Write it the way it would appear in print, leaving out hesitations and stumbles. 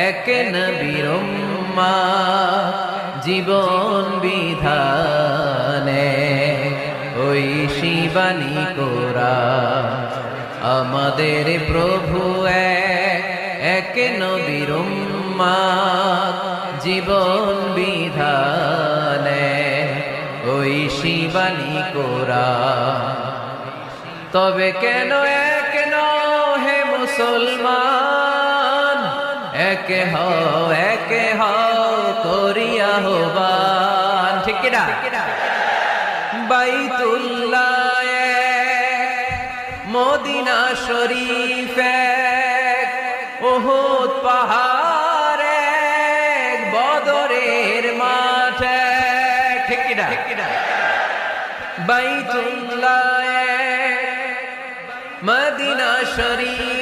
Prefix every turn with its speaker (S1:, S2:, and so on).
S1: এক নবীর উম্মত জীবন বিধানে ওই শিবানী কোরআন আমাদের প্রভু এক নবীর উম্মত জীবন বিধানে ওই শিবানী কোরআন। তবে কেন এক হে মুসলমান, এক হও করিয়া আহ্বান, ঠিক কিনা? বাইতুল্লাহ মদিনা শরীফ উহুদ পাহাড় বদরের মাঠ, ঠিক কিনা? বাইতুল্লাহ মদিনা শরীফ